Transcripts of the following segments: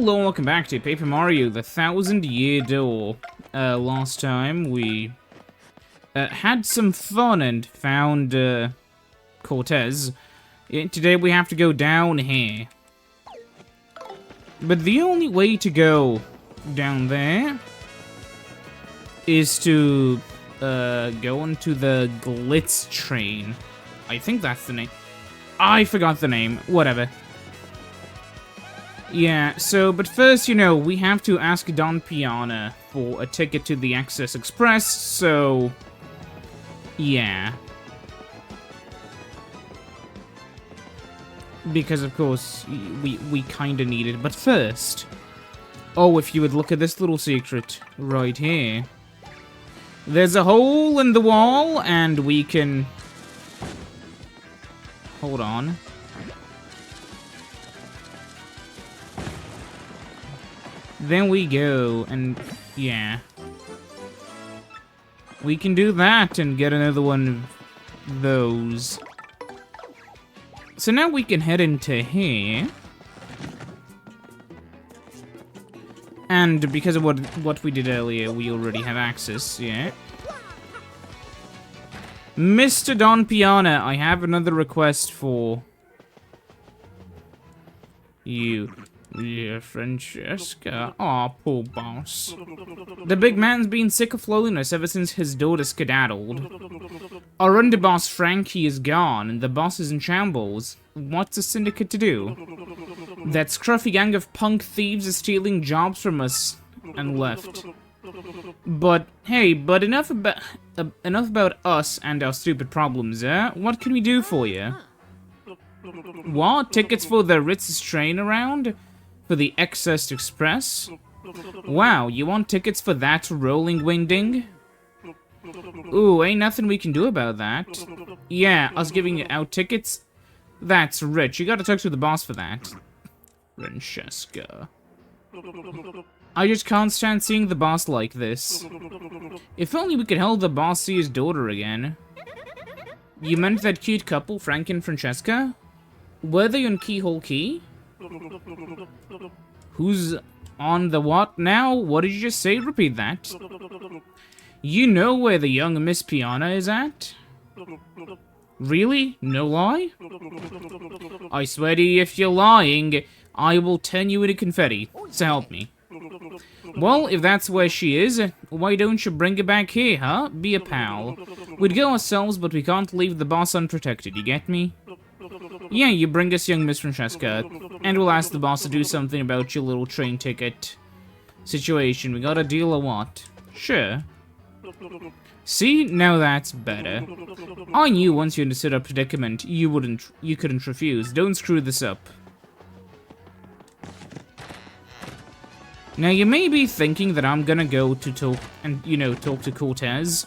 Hello, welcome back to Paper Mario, the 1000-Year Door. Last time we had some fun and found Cortez. Today we have to go down here. But the only way to go down there is to go onto the Glitz train. I think that's the name. I forgot the name. Whatever. Yeah, so, but first, you know, we have to ask Don Pianta for a ticket to the Access Express, so... yeah. Because, of course, we kinda need it. But first... oh, if you would look at this little secret right here. There's a hole in the wall, and we can... hold on. Then we go, and yeah. We can do that and get another one of those. So now we can head into here. And because of what we did earlier, we already have access, yeah. Mr. Don Pianta, I have another request for you. Yeah, Francesca. Aw, poor boss. The big man's been sick of loneliness ever since his daughter skedaddled. Our underboss Frankie is gone, and the boss is in shambles. What's the syndicate to do? That scruffy gang of punk thieves is stealing jobs from us and left. But, hey, enough about us and our stupid problems, eh? What can we do for you? What? Tickets for the Ritz's train around? For the Access Express? Wow, you want tickets for that rolling winding? Ooh, ain't nothing we can do about that. Yeah, us giving out tickets? That's rich. You gotta talk to the boss for that. Francesca. I just can't stand seeing the boss like this. If only we could help the boss see his daughter again. You meant that cute couple, Frank and Francesca? Were they on Keyhole Key? Who's on the what now? What did you just say? Repeat that. You know where the young Miss Pianta is at? Really? No lie? I swear to you, if you're lying, I will turn you into confetti. So help me. Well, if that's where she is, why don't you bring her back here, huh? Be a pal. We'd go ourselves, but we can't leave the boss unprotected, you get me? Yeah, you bring us young Miss Francesca, and we'll ask the boss to do something about your little train ticket situation. We got a deal or what? Sure. See? Now that's better. I knew once you understood our predicament, you couldn't refuse. Don't screw this up. Now you may be thinking that I'm gonna go to talk to Cortez.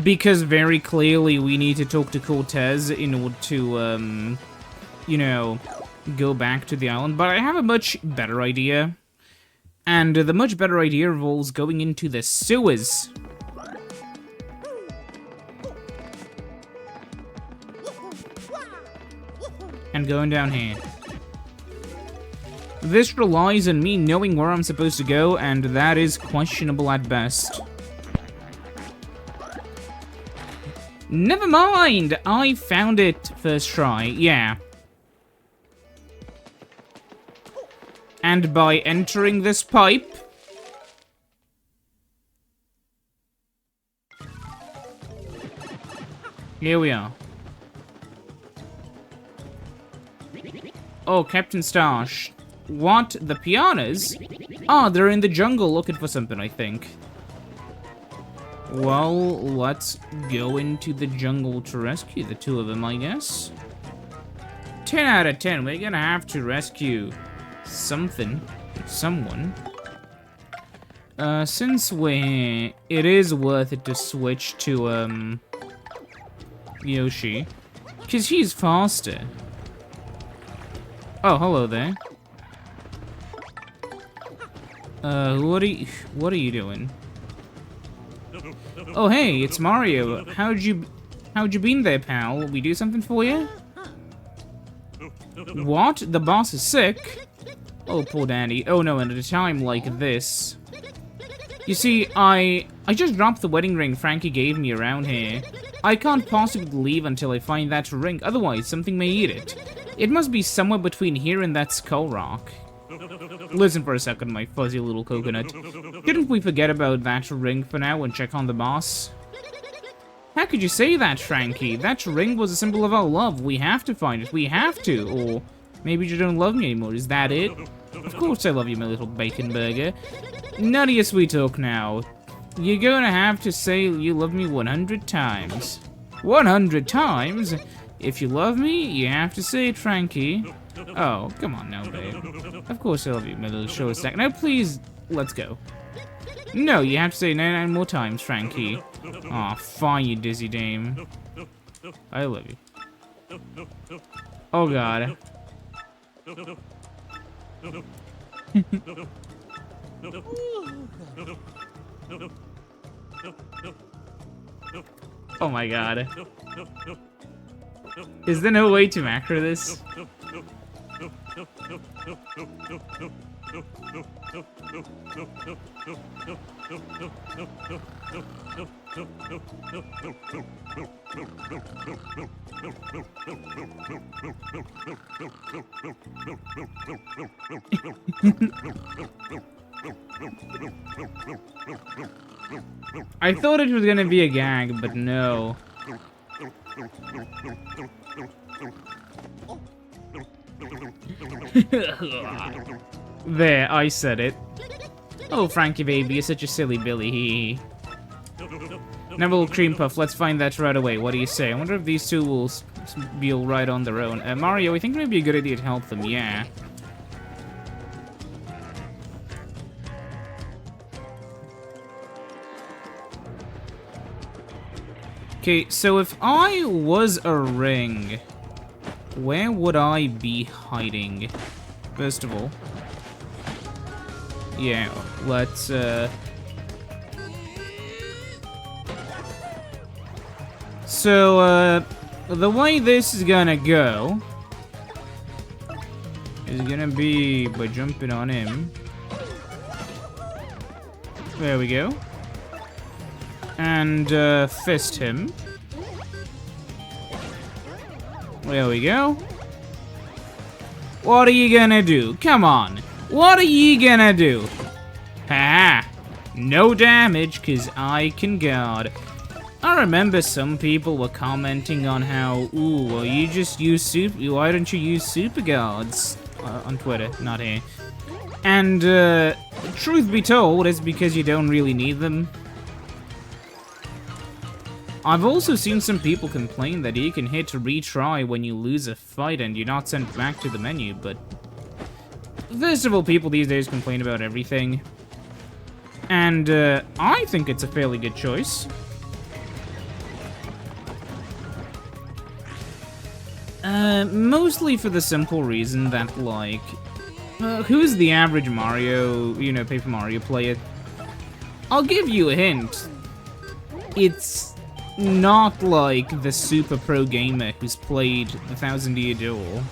Because very clearly we need to talk to Cortez in order to, go back to the island. But I have a much better idea. And the much better idea involves going into the sewers. And going down here. This relies on me knowing where I'm supposed to go, and that is questionable at best. Never mind! I found it first try, yeah. And by entering this pipe... here we are. Oh, Captain Stash. What? The Pianas? Ah, they're in the jungle looking for something, I think. Well, let's go into the jungle to rescue the two of them, I guess. 10 out of 10. We're gonna have to rescue someone. Since we're here, it is worth it to switch to, Yoshi. Because he's faster. Oh, hello there. What are you doing? Oh, hey, it's Mario. How'd you been there, pal? We do something for you? What? The boss is sick? Oh, poor Danny. Oh no, and at a time like this. You see, I just dropped the wedding ring Frankie gave me around here. I can't possibly leave until I find that ring, otherwise something may eat it. It must be somewhere between here and that skull rock. Listen for a second, my fuzzy little coconut. Didn't we forget about that ring for now and check on the boss? How could you say that, Frankie? That ring was a symbol of our love. We have to find it. We have to. Or maybe you don't love me anymore. Is that it? Of course I love you, my little bacon burger. None of your sweet talk now. You're gonna have to say you love me 100 times. 100 times? If you love me, you have to say it, Frankie. Oh, come on now, babe. Of course I love you, my little short stack. Now, please, let's go. No, you have to say it 99 more times, Frankie. Aw, fine, you dizzy dame. I love you. Oh, God. Oh, my God. Is there no way to macro this? I thought it was gonna be a gag, but no. There, I said it. Oh, Frankie baby, you're such a silly Billy, hee. Now, little cream puff, let's find that right away. What do you say? I wonder if these two will be alright on their own. Mario, I think it may be a good idea to help them, yeah. Okay, so if I was a ring, where would I be hiding? First of all. Yeah, let's, So, the way this is gonna go is gonna be by jumping on him. There we go. And, fist him. There we go. What are you gonna do? Come on. What are you gonna do? Ha! No damage, cause I can guard. I remember some people were commenting on how, ooh, well, you just use super. Why don't you use super guards? On Twitter, not here. And, truth be told, it's because you don't really need them. I've also seen some people complain that you can hit retry when you lose a fight and you're not sent back to the menu, but first of all, people these days complain about everything. And, I think it's a fairly good choice. Mostly for the simple reason that, like, who's the average Mario, you know, Paper Mario player? I'll give you a hint. It's not like the super pro gamer who's played the 1000-Year Duel.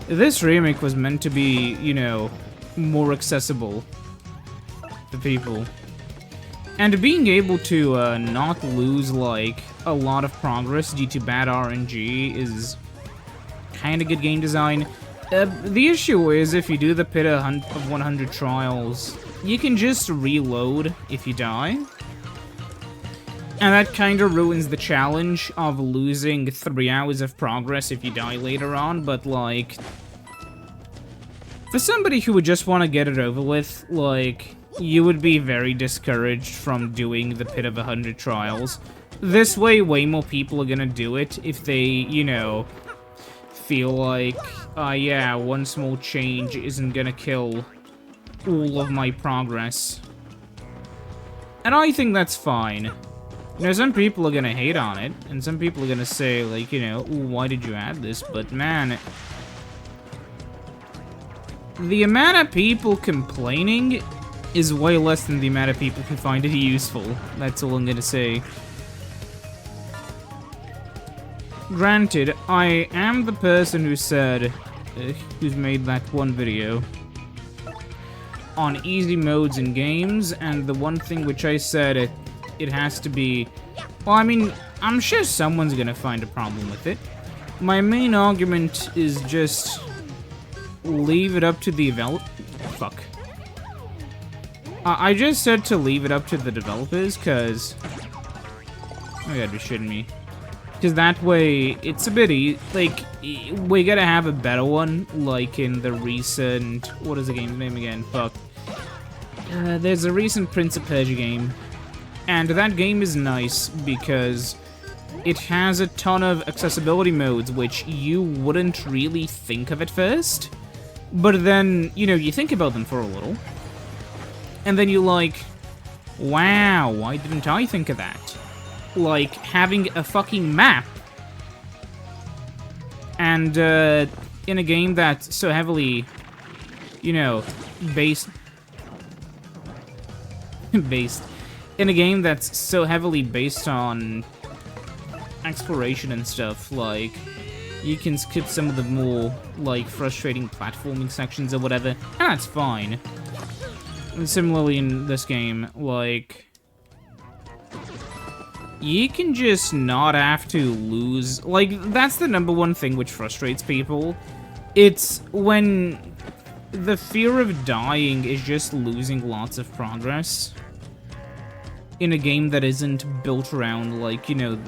This remake was meant to be, you know, more accessible to people. And being able to not lose, like, a lot of progress due to bad RNG is kind of good game design. The issue is if you do the pit of 100 trials, you can just reload if you die. And that kind of ruins the challenge of losing 3 hours of progress if you die later on, but, like, for somebody who would just want to get it over with, like, you would be very discouraged from doing the pit of 100 trials. This way, way more people are gonna do it if they, you know, feel like, yeah, one small change isn't gonna kill all of my progress. And I think that's fine. You know, some people are gonna hate on it, and some people are gonna say, like, you know, ooh, why did you add this? But man, the amount of people complaining is way less than the amount of people who find it useful. That's all I'm gonna say. Granted, I am the person who said, who's made that one video on easy modes in games, and the one thing which I said, it has to be... Well, I mean, I'm sure someone's gonna find a problem with it. My main argument is just leave it up to the Fuck. I just said to leave it up to the developers, because... Oh, you gotta be shitting me. Because that way, it's a bit like, we gotta have a better one, like in the recent... What is the game's name again? Fuck. There's a recent Prince of Persia game. And that game is nice because it has a ton of accessibility modes, which you wouldn't really think of at first. But then, you know, you think about them for a little. And then you're like, wow, why didn't I think of that? Like, having a fucking map. And, in a game that's so heavily, you know, based... In a game that's so heavily based on exploration and stuff, like, you can skip some of the more, like, frustrating platforming sections or whatever, and that's fine. And similarly in this game, like, you can just not have to lose... Like, that's the number one thing which frustrates people. It's when the fear of dying is just losing lots of progress in a game that isn't built around, like, you know,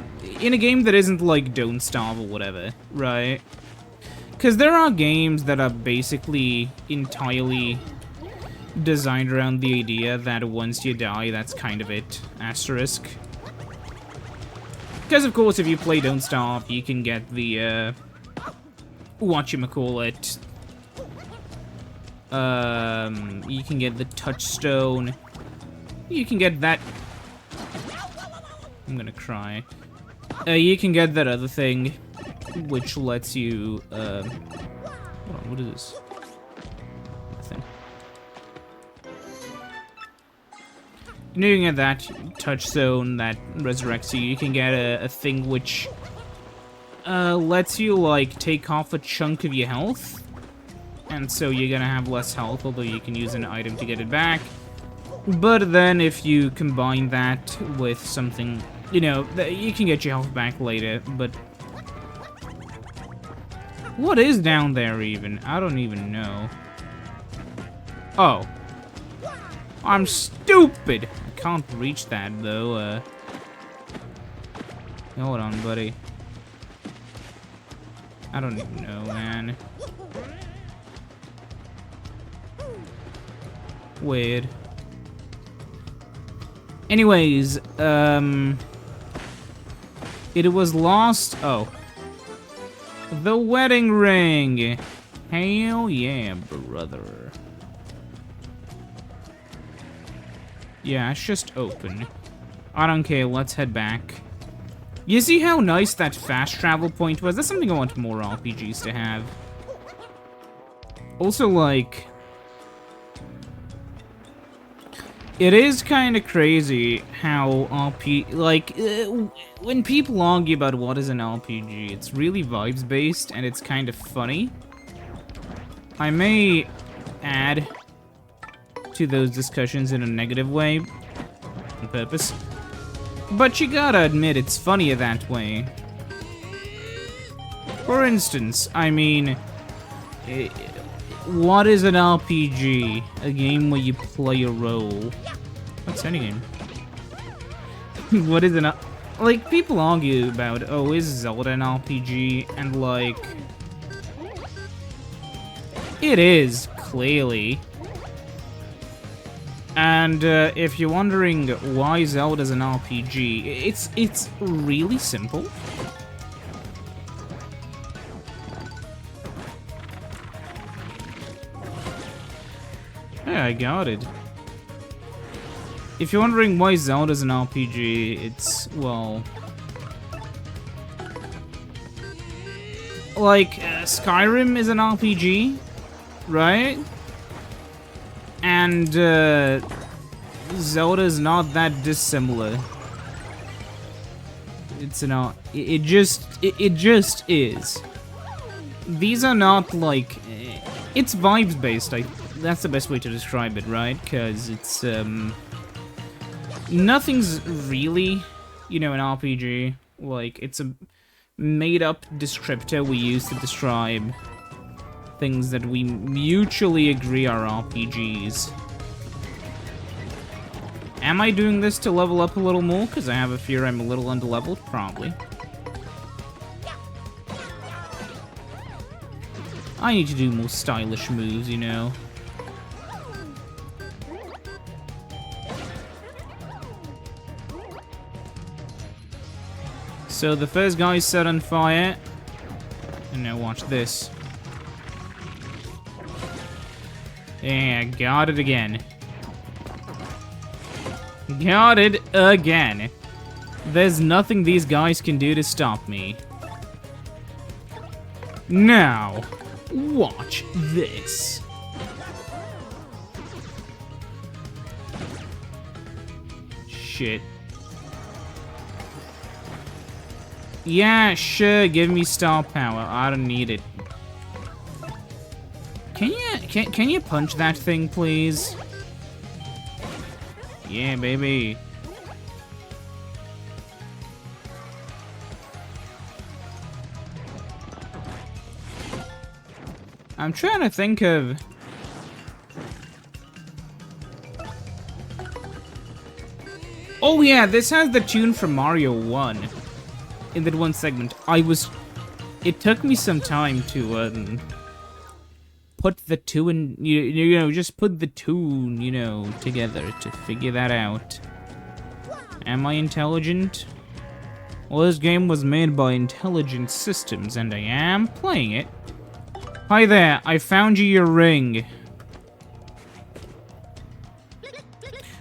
in a game that isn't like Don't Starve or whatever, right? Because there are games that are basically entirely designed around the idea that once you die, that's kind of it, asterisk. Because, of course, if you play Don't Starve, you can get the, whatchamacallit, you can get the touchstone, you can get that... I'm gonna cry. You can get that other thing, which lets you, hold on, what is this? Nothing. You know, you can get that touchstone that resurrects you. You can get a thing which, lets you, like, take off a chunk of your health. And so you're gonna have less health, although you can use an item to get it back. But then if you combine that with something, you know, you can get your health back later, but... What is down there even? I don't even know. Oh. I'm stupid! I can't reach that, though, Hold on, buddy. I don't even know, man. Weird. Anyways, it was lost. Oh. The wedding ring. Hell yeah, brother. Yeah, it's just open. I don't care, let's head back. You see how nice that fast travel point was? That's something I want more RPGs to have. Also, like... It is kind of crazy how when people argue about what is an RPG, it's really vibes-based, and it's kind of funny. I may add to those discussions in a negative way, on purpose. But you gotta admit, it's funnier that way. For instance, I mean... What is an RPG? A game where you play a role. What's any game? What is an... Like, people argue about, oh, is Zelda an RPG? And, like... It is, clearly. And, if you're wondering why Zelda's an RPG, it's really simple. Yeah, I got it. If you're wondering why Zelda's an RPG, it's, well... Like, Skyrim is an RPG, right? And, Zelda's not that dissimilar. It's not. It just is. These are not like. It's vibes based. That's the best way to describe it, right? Because it's nothing's really, you know, an RPG. Like, it's a made-up descriptor we use to describe things that we mutually agree are RPGs. Am I doing this to level up a little more? Because I have a fear I'm a little underleveled? Probably. I need to do more stylish moves, you know. So the first guy is set on fire. And now watch this. Yeah, got it again. Got it again. There's nothing these guys can do to stop me. Now, watch this. Shit. Yeah, sure, give me star power. I don't need it. Can you punch that thing, please? Yeah, baby. I'm trying to think of... Oh yeah, this has the tune from Mario 1. In that one segment. It took me some time to, put the two in, you know, just put the tune, you know, together to figure that out. Am I intelligent? Well, this game was made by Intelligent Systems, and I am playing it. Hi there, I found you your ring.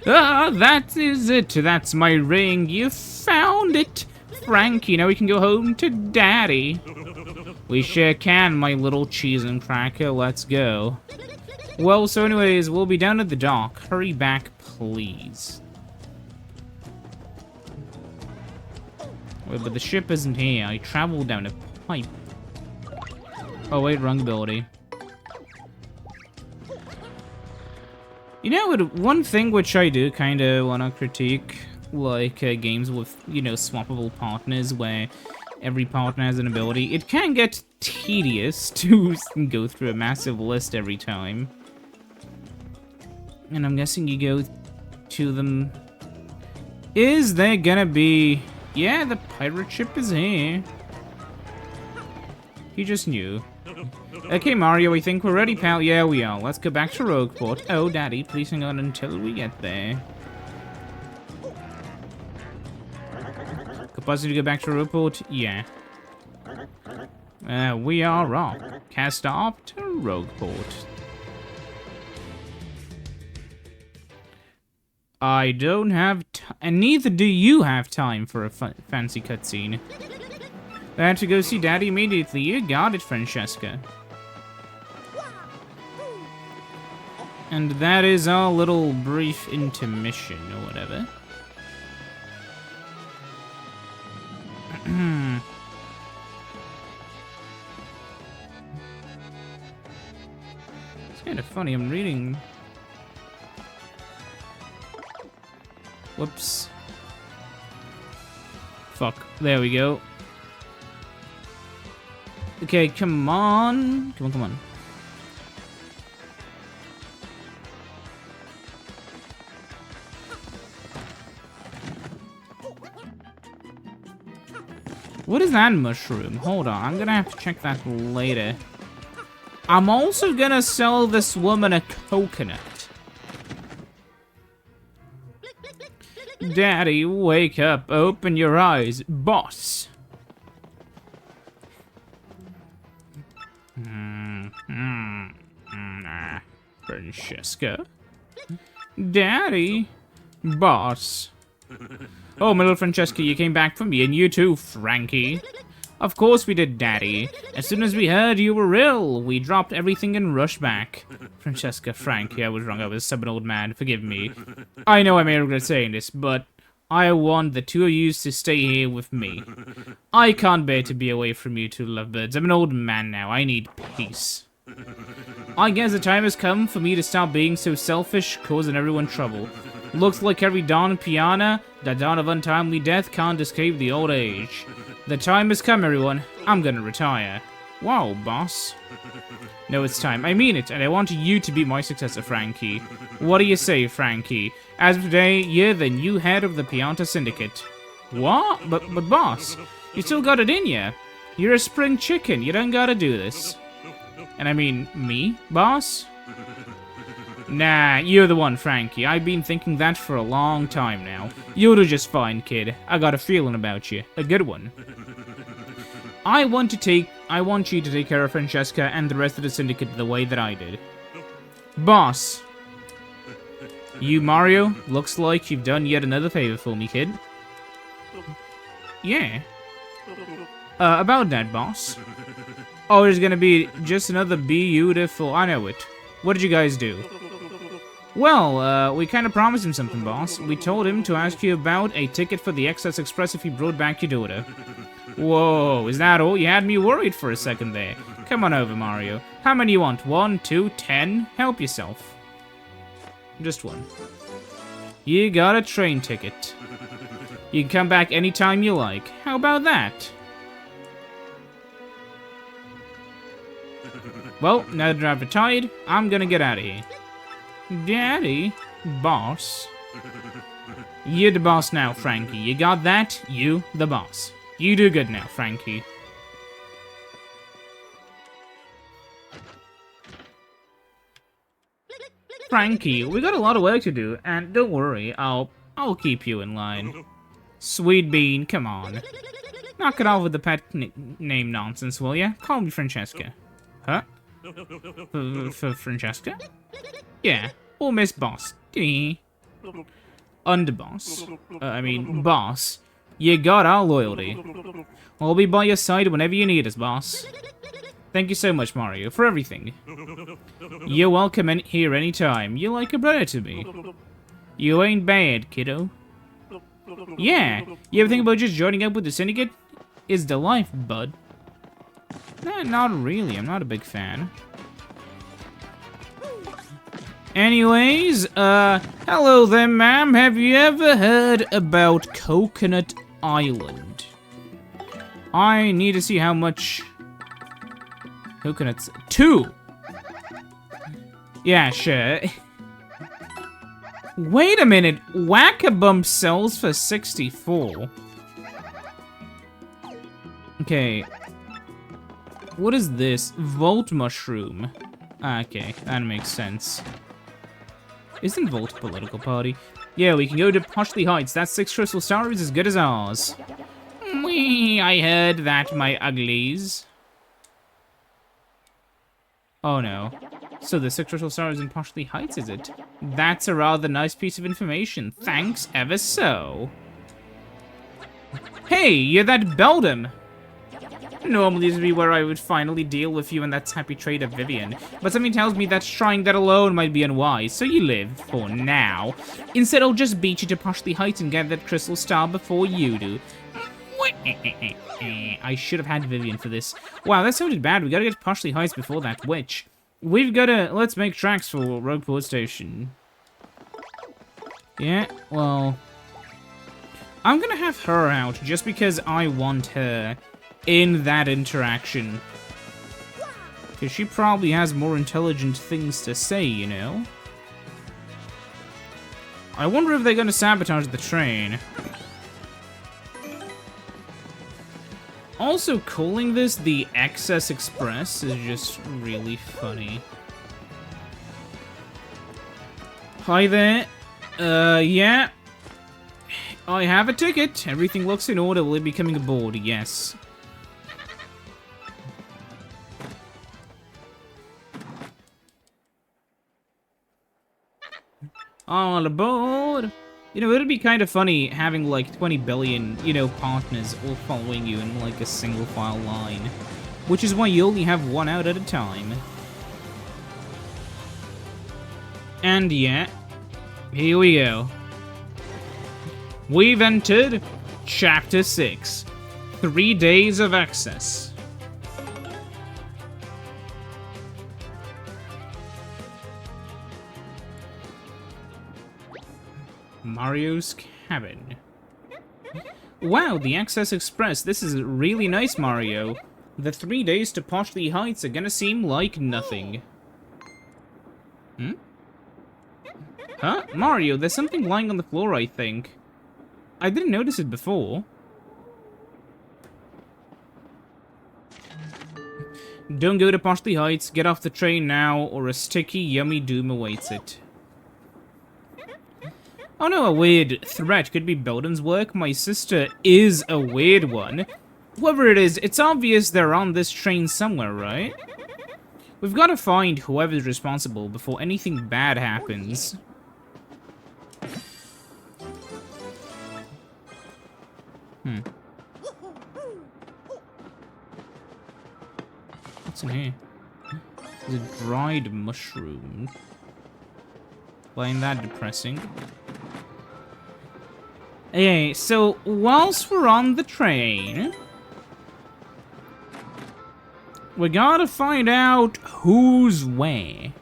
Ah, that is it. That's my ring. You found it. Frankie, now we can go home to Daddy. We sure can, my little cheese and cracker. Let's go. Well, so anyways, we'll be down at the dock. Hurry back, please. Wait, but the ship isn't here. I traveled down a pipe. Oh, wait, wrong ability. You know, one thing which I do kind of want to critique, like games with, you know, swappable partners where every partner has an ability, it can get tedious to go through a massive list every time. And I'm guessing you go to them. Is there gonna be... Yeah, the pirate ship is here. You just knew. Okay, Mario, we think we're ready, pal. Yeah, we are. Let's go back to Rogueport. Oh, Daddy, please hang on until we get there. Capacity to go back to Rogueport? Yeah. We are off. Cast off to Rogueport. I don't have and neither do you have time for a fancy cutscene. I have to go see Daddy immediately. You got it, Francesca. And that is our little brief intermission, or whatever. It's kind of funny, I'm reading... Whoops. Fuck, there we go. Okay, come on. Come on, come on. What is that mushroom? Hold on, I'm gonna have to check that later. I'm also gonna sell this woman a coconut. Daddy, wake up. Open your eyes. Boss. Francesca? Daddy? Boss? Oh, my little Francesca, you came back for me, and you too, Frankie. Of course we did, Daddy. As soon as we heard you were ill, we dropped everything and rushed back. Francesca, Frankie, I was wrong. I was some old man. Forgive me. I know I may regret saying this, but I want the two of you to stay here with me. I can't bear to be away from you two lovebirds. I'm an old man now. I need peace. I guess the time has come for me to stop being so selfish, causing everyone trouble. Looks like every Don Pianta, that dawn of untimely death, can't escape the old age. The time has come, everyone. I'm gonna retire. Wow, boss. No, it's time. I mean it, and I want you to be my successor, Frankie. What do you say, Frankie? As of today, you're the new head of the Pianta Syndicate. What? But boss, you still got it in ya. You're a spring chicken. You don't gotta do this. And I mean, me, boss? Nah, you're the one, Frankie. I've been thinking that for a long time now. You'll do just fine, kid. I got a feeling about you. A good one. I want you to take care of Francesca and the rest of the syndicate the way that I did. Boss. You, Mario, looks like you've done yet another favor for me, kid. Yeah. About that, boss. Oh, there's gonna be just another beautiful... I know it. What did you guys do? Well, we kind of promised him something, boss. We told him to ask you about a ticket for the Excess Express if he brought back your daughter. Whoa, is that all? You had me worried for a second there. Come on over, Mario. How many you want? 1, 2, 10? Help yourself. Just one. You got a train ticket. You can come back anytime you like. How about that? Well, now that I've retired, I'm gonna get out of here. Daddy? Boss? You're the boss now, Frankie. You got that? You, the boss. You do good now, Frankie. Frankie, we got a lot of work to do, and don't worry, I'll keep you in line. Sweet Bean, come on. Knock it off with the pet name nonsense, will ya? Call me Francesca. Huh? For Francesca? Yeah, or Miss Boss. Underboss. I mean, boss. You got our loyalty. I'll be by your side whenever you need us, boss. Thank you so much, Mario, for everything. You're welcome here anytime. You're like a brother to me. You ain't bad, kiddo. Yeah, you ever think about just joining up with the Syndicate? Is the life, bud. Nah, not really. I'm not a big fan. Anyways, hello there, ma'am. Have you ever heard about Coconut Island? I need to see how much... Coconuts... 2! Yeah, sure. Wait a minute. Whack-a-Bump sells for 64. Okay. What is this? Volt Mushroom. Okay, that makes sense. Isn't Volt a political party? Yeah, we can go to Poshley Heights. That 6 crystal star is as good as ours. Whee, I heard that, my uglies. Oh no. So the 6 crystal star is in Poshley Heights, is it? That's a rather nice piece of information. Thanks ever so. Hey, you're that Beldam. Normally this would be where I would finally deal with you and that happy trader Vivian, but something tells me that trying that alone might be unwise, so you live, for now. Instead, I'll just beat you to Poshley Heights and get that crystal star before you do. I should have had Vivian for this. Wow, that sounded bad. We gotta get to Poshley Heights before that witch. We've gotta... Let's make tracks for Rogueport Station. Yeah, well... I'm gonna have her out, just because I want her in that interaction. Because she probably has more intelligent things to say, you know? I wonder if they're gonna sabotage the train. Also, calling this the Excess Express is just really funny. Hi there. Yeah. I have a ticket. Everything looks in order. Will it be coming aboard? Yes. All aboard! You know, it'd be kind of funny having, like, 20 billion, you know, partners all following you in, like, a single file line. Which is why you only have one out at a time. And yeah, here we go. We've entered Chapter 6. 3 Days of Excess. Mario's cabin. Wow, the Excess Express. This is really nice, Mario. The 3 days to Poshley Heights are gonna seem like nothing. Hmm? Huh? Mario, there's something lying on the floor, I think. I didn't notice it before. Don't go to Poshley Heights, get off the train now, or a sticky, yummy doom awaits it. Oh no, a weird threat. Could be Belden's work. My sister is a weird one. Whoever it is, it's obvious they're on this train somewhere, right? We've got to find whoever's responsible before anything bad happens. What's in here? There's a dried mushroom. Find that depressing. Okay, so whilst we're on the train, we gotta find out who's where.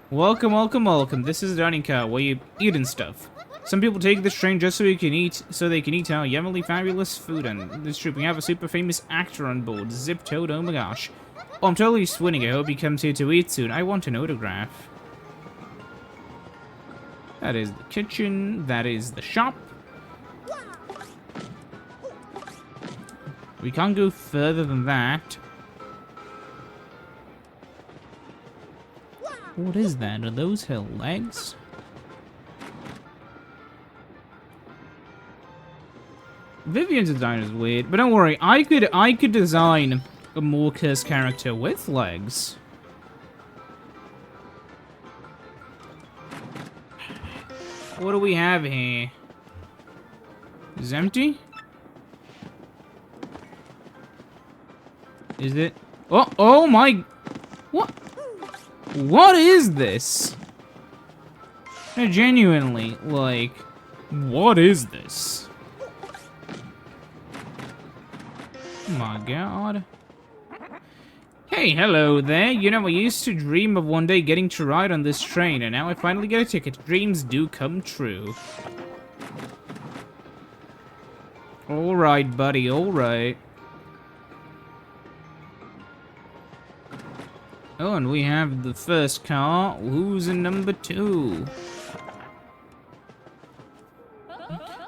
Welcome, welcome, welcome. This is the dining car where you eat and stuff. Some people take this train just so they can eat our yummily fabulous food. And this trip, we have a super famous actor on board, Zip Toad. Oh my gosh. Oh, I'm totally swinning. I hope he comes here to eat soon. I want an autograph. That is the kitchen. That is the shop. We can't go further than that. What is that? Are those her legs? Vivian's design is weird, but don't worry. I could design a more cursed character with legs. What do we have here? Is it empty? Is it? Oh my! What? What is this? No, genuinely, like, what is this? Oh my god. Hey, hello there. You know, I used to dream of one day getting to ride on this train, and now I finally get a ticket. Dreams do come true. Alright, buddy, alright. Oh, and we have the first car. Who's in number 2?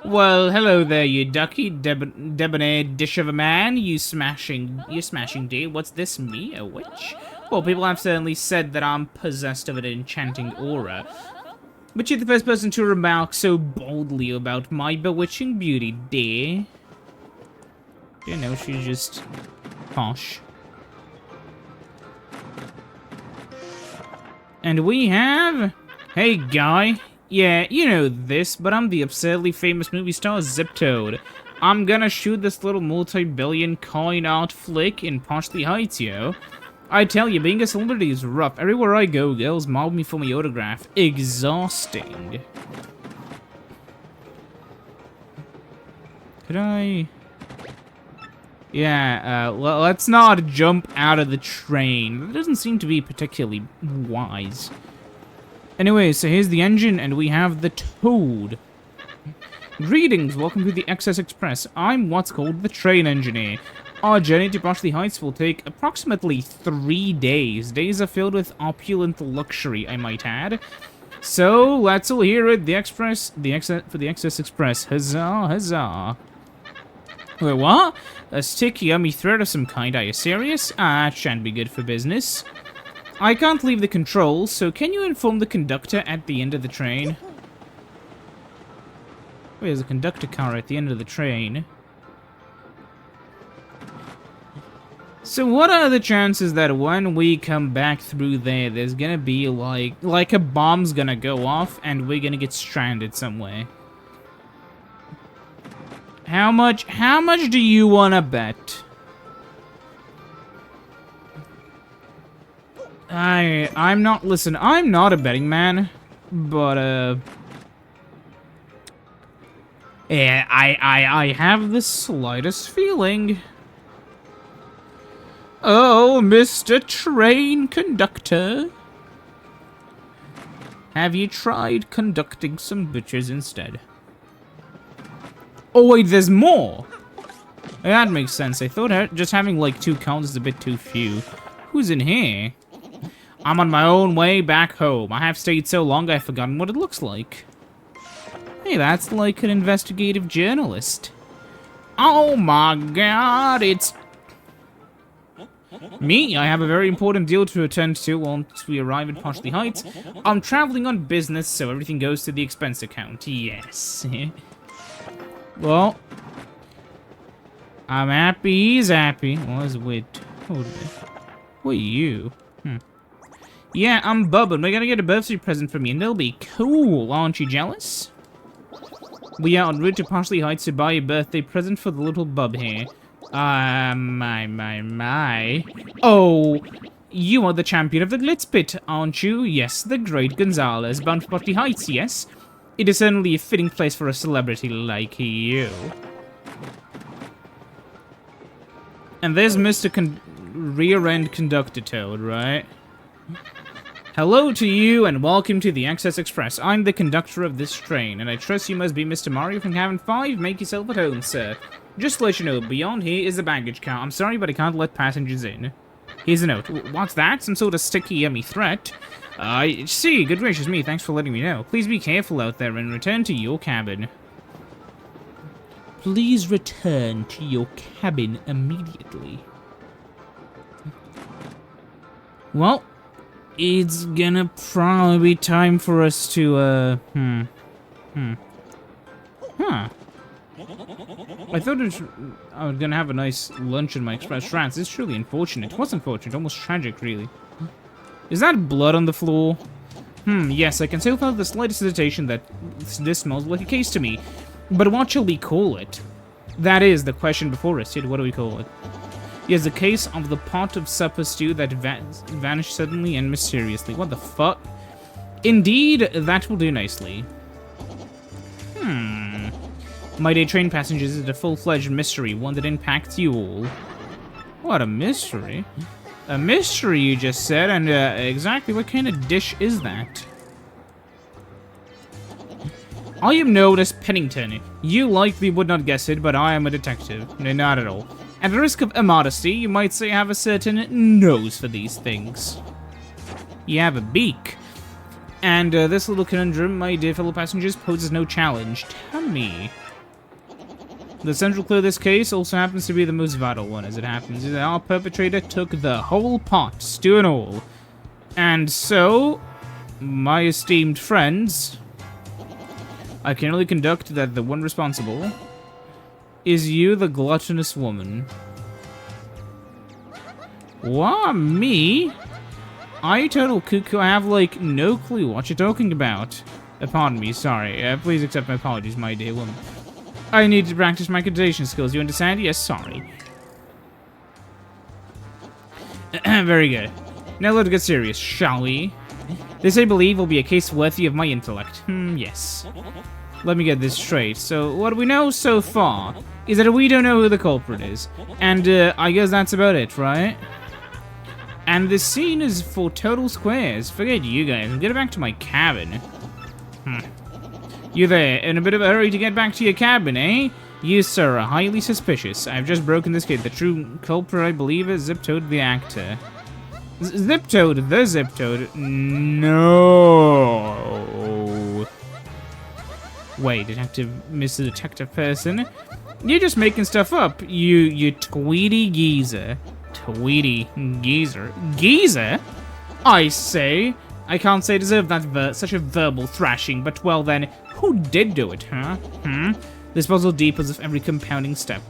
Well, hello there, you ducky, debonair dish of a man. You smashing dear. What's this, me, a witch? Well, people have certainly said that I'm possessed of an enchanting aura. But you're the first person to remark so boldly about my bewitching beauty, dear. You know, she's just posh. And we have... Hey, guy. Yeah, you know this, but I'm the absurdly famous movie star Zip Toad. I'm gonna shoot this little multi-billion coin art flick in Poshley Heights, yo. I tell you, being a celebrity is rough. Everywhere I go, girls mob me for my autograph. Exhausting. Could I... Yeah, let's not jump out of the train. That doesn't seem to be particularly wise. Anyway, so here's the engine, and we have the Toad. Greetings, welcome to the Excess Express. I'm what's called the train engineer. Our journey to Poshley Heights will take approximately 3 days. Days are filled with opulent luxury, I might add. So, let's all hear it. For the Excess Express. Huzzah, huzzah. Wait, what? A sticky, yummy thread of some kind, are you serious? Ah, that shan't be good for business. I can't leave the controls, so can you inform the conductor at the end of the train? Wait, there's a conductor car at the end of the train. So what are the chances that when we come back through there, there's gonna be like a bomb's gonna go off and we're gonna get stranded somewhere? How much do you wanna bet? I'm not, listen, I'm not a betting man, but, Yeah, I have the slightest feeling. Oh, Mr. Train Conductor. Have you tried conducting some butchers instead? Oh wait, there's more! That makes sense. I thought just having like 2 counts is a bit too few. Who's in here? I'm on my own way back home. I have stayed so long I've forgotten what it looks like. Hey, that's like an investigative journalist. Oh my god, it's... Me, I have a very important deal to attend to once we arrive at Poshley Heights. I'm traveling on business, so everything goes to the expense account. Yes. Well, I'm happy, he's happy. Well, that's weird. Who are you? Yeah, I'm Bubba, and we're gonna get a birthday present from you, and it'll be cool. Aren't you jealous? We are en route to Poshley Heights to buy a birthday present for the little bub here. My. Oh, you are the champion of the Glitz Pit, aren't you? Yes, the great Gonzalez, bound for Poshley Heights, yes? It is certainly a fitting place for a celebrity like you. And there's Mr. Rear-End Conductor Toad, right? Hello to you, and welcome to the Access Express. I'm the conductor of this train, and I trust you must be Mr. Mario from Cabin 5. Make yourself at home, sir. Just to let you know, beyond here is the baggage car. I'm sorry, but I can't let passengers in. Here's a note. What's that? Some sort of sticky, yummy threat? See, good gracious me, thanks for letting me know. Please be careful out there and return to your cabin. Please return to your cabin immediately. Well, it's gonna probably be time for us to, I thought I was gonna have a nice lunch in my express trance. It's truly unfortunate. It was unfortunate, almost tragic, really. Is that blood on the floor? Yes, I can still feel the slightest hesitation that this smells like a case to me. But what shall we call it? That is the question before us, Sid. What do we call it? Yes, the case of the pot of supper stew that vanished suddenly and mysteriously. What the fuck? Indeed, that will do nicely. My dear train passengers, is a full-fledged mystery, one that impacts you all. What a mystery? A mystery, you just said, and exactly what kind of dish is that? I am known as Pennington. You likely would not guess it, but I am a detective. No, not at all. At the risk of immodesty, you might say I have a certain nose for these things. You have a beak. And this little conundrum, my dear fellow passengers, poses no challenge. Tell me. The central clue of this case also happens to be the most vital one, as it happens. Our perpetrator took the whole pot, stew and all. And so, my esteemed friends, I can only conduct that the one responsible is you, the gluttonous woman. What? Me? I total cuckoo, I have, like, no clue what you're talking about. Pardon me, sorry. Please accept my apologies, my dear woman. I need to practice my conversation skills, you understand? Yes, sorry. Very good. Now let's get serious, shall we? This, I believe, will be a case worthy of my intellect. Yes. Let me get this straight. So, what we know so far is that we don't know who the culprit is. And, I guess that's about it, right? And this scene is for total squares. Forget you guys, I'm getting back to my cabin. You there, in a bit of a hurry to get back to your cabin, eh? You, sir, are highly suspicious. I've just broken this case. The true culprit, I believe, is Zip-Toad the actor. Zip-Toad, the Zip-Toad? No. Wait, Mr. Detective person? You're just making stuff up, you tweety geezer. Tweety geezer? Geezer? I say, I can't say I deserve that such a verbal thrashing, but well then, who did do it, huh? This puzzle deepens with every compounding step.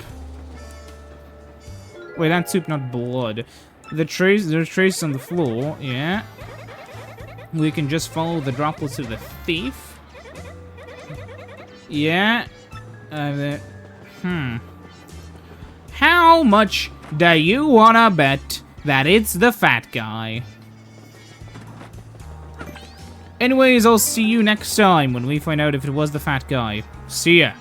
Wait, that's soup, not blood. There's traces on the floor, yeah. We can just follow the droplets of the thief. Yeah. How much do you wanna bet that it's the fat guy? Anyways, I'll see you next time when we find out if it was the fat guy. See ya.